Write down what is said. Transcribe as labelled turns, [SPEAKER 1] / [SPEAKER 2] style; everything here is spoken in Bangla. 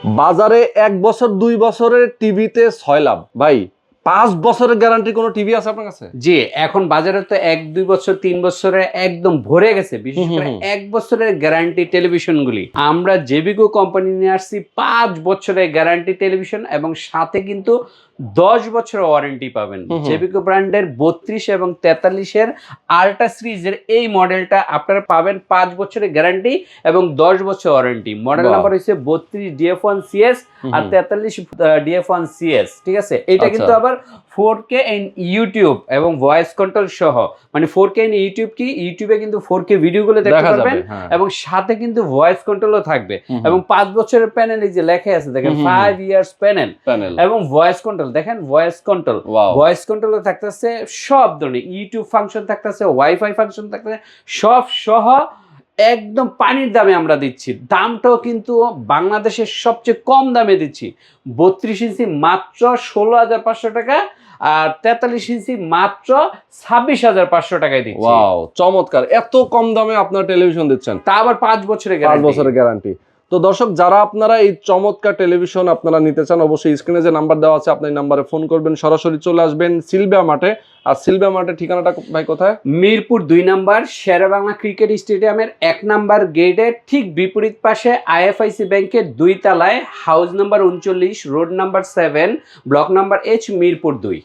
[SPEAKER 1] বাজারে 1 বছর 2 বছরের টিভিতে 6 লাভ ভাই, 5 বছরের গ্যারান্টি কোনো টিভি আছে আপনার কাছে?
[SPEAKER 2] জি, এখন বাজারে তো 1-2 বছর 3 বছরে একদম ভরে গেছে, বিশেষ করে 1 বছরের গ্যারান্টি টেলিভিশনগুলি। আমরা জেবিকো কোম্পানি নিয়ে আসছি 5 বছরের গ্যারান্টি টেলিভিশন এবং সাথে কিন্তু 10 বছরের ওয়ারেন্টি পাবেন। জেবিকো ব্র্যান্ডের 32 এবং 43 এর আল্ট্রা সিরিজের এই মডেলটা আপনারা পাবেন 5 বছরের গ্যারান্টি এবং 10 বছর ওয়ারেন্টি। মডেল নাম্বার হচ্ছে 32 DF1 CS আর 43 DF1 CS, ঠিক আছে? এটা কিন্তু আবার 4K ইন ইউটিউব এবং ভয়েস কন্ট্রোল সহ, মানে 4K ইন ইউটিউব কি, ইউটিউবে কিন্তু 4K ভিডিওগুলো দেখতে পারবেন এবং সাথে কিন্তু ভয়েস কন্ট্রোলও থাকবে এবং 5 বছরের প্যানেল, এই যে লেখা আছে দেখেন 5 ইয়ার্স প্যানেল এবং ভয়েস কন্ট্রোল দেখেন, ভয়েস কন্ট্রোল, ভয়েস কন্ট্রোল থাকতেছে, সব ধরনের ইউটিউব ফাংশন থাকতেছে, ওয়াইফাই ফাংশন থাকতেছে, সব সহ একদম পানির দামে আমরা দিচ্ছি। দামটাও কিন্তু বাংলাদেশের সবচেয়ে কম দামে দিচ্ছি। 32 ইঞ্চি মাত্র 16,500 টাকা আর 43 ইঞ্চি মাত্র 26,500 টাকায় দিচ্ছি।
[SPEAKER 1] ওয়াও, চমৎকার! এত কম দামে আপনার টেলিভিশন দিচ্ছেন,
[SPEAKER 2] তা আবার 5 বছরের
[SPEAKER 1] 5 বছরের গ্যারান্টি। তো দর্শক, যারা আপনারা এই চমৎকার টেলিভিশন আপনারা নিতে চান, অবশ্যই স্ক্রিনে যে নাম্বার দেওয়া আছে আপনি এই নাম্বারে ফোন করবেন, সরাসরি চলে আসবেন সিলভিয়া মাঠে। আর সিলভিয়া মাঠের ঠিকানাটা ভাই কোথায়?
[SPEAKER 2] মিরপুর 2 নাম্বার শেরেবাংলা ক্রিকেট স্টেডিয়ামের 1 নাম্বার গেটের ঠিক বিপরীত পাশে আইএফআইসি ব্যাংকের 2 তলায়, house number 39, road number 7, block number H, Mirpur 2।